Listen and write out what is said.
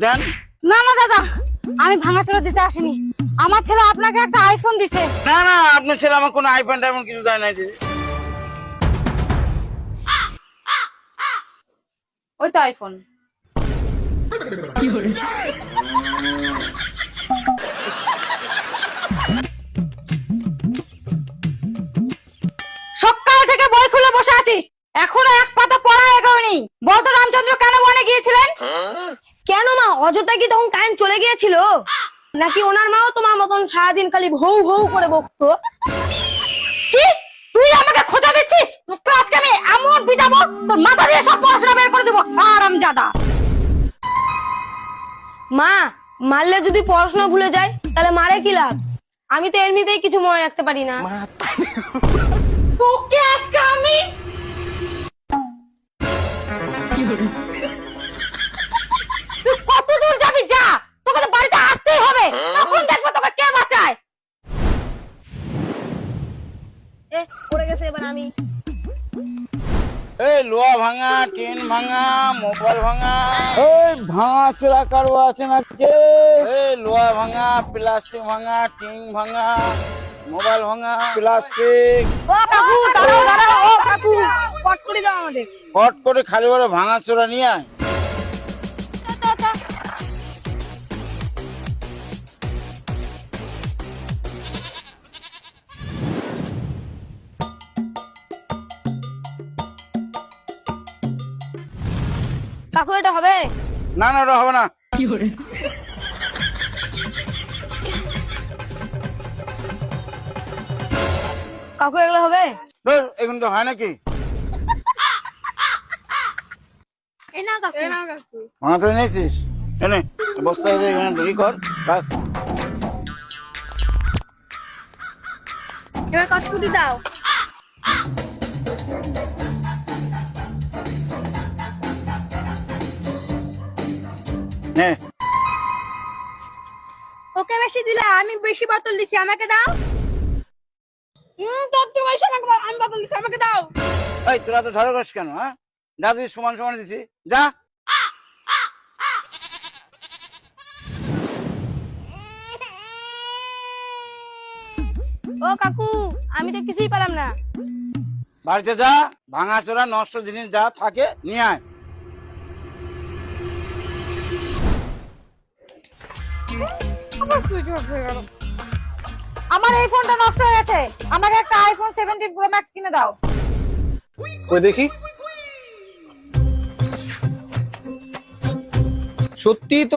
দেন। না না দাদা, আমি ভাঙাচোরা দিতে আসিনি। আমার ছেলে আপনাকে একটা আইফোন দিছে। না না, আপনার ছেলে আমার কোনো আইফোন টাইফোন কিছু দেয় নাই। ওই তো আইফোন। সকাল থেকে বই খুলে বসে আছিস, এখনো এক পাতা পড়া এগোয়নি। বলতো রামচন্দ্র কেন বনে গিয়েছিলেন? কেন মা, অযথা কি তখন কারেন্ট চলে গিয়েছিল? নাকি ওনার মাও তোমার মতন সারাদিন খালি ভৌ ভৌ করে বকতো? কি তুই আমাকে খোঁজা দিচ্ছিস? তোকে আজকে আমি এমন পিটাবো তোর মাথা দিয়ে সব পড়াশোনা বের করে দেবো, হারামজাদা। মা, মারলে যদি পড়াশোনা ভুলে যায় তাহলে মারে কি লাভ? আমি তো এমনিতেই কিছু মনে রাখতে পারি না। তোকে আজকে আমি তুই কত দূর যাবি যা, তোকে তো বাড়িতে আসতেই হবে। তখন দেখবো তোকে কে বাঁচায়। পড়ে গেছে এবার আমি। এই লোহা ভাঙা, টিন ভাঙা, মোবাইল ভাঙা, এই ভাঙা চোরা কারো আছে না কে? এই লোহা ভাঙা, প্লাস্টিক ভাঙা, টিন ভাঙা, মোবাইল ভাঙা, প্লাস্টিক। ও কাকু, দাঁড়াও দাঁড়াও, ও কাকু, পট করে দাও আমাদের। হট করে খালি বড় ভাঙা চোরা নিয়ে আয়। কাকু এটা হবে? না না, ওটা হবে না। কাকু এগুলো হবে? ধুর, এখন তো হয় নাকি? এই না কাকু, এই না কাকু। ভাঙা চোরা নিয়েছিস? এনে বস্তা এখানে ঢুকি কর, রাখ। এবার কটকুটি দাও। নে। ওকে বেশি দিলে, আমি বেশি বোতল দিছি, আমাকে দাও। তোর তো বেশি, আমাকে আমি বোতল দিছি, আমাকে দাও। এই তোরা তো ধরে করিস কেন? হ্যাঁ, যা তুই সমান সমান দিছি, যা। ও কাকু, আমি তো কিছুই পেলাম না। বাড়িতে যা, ভাঙা চোরা নষ্ট জিনিস যা থাকে নিয়ে আয়। আমার এই ফোনটা নষ্ট হয়ে গেছে, আমাকে একটা আইফোন 17 প্রো ম্যাক্স কিনে দাও। ওই দেখি, সত্যি তো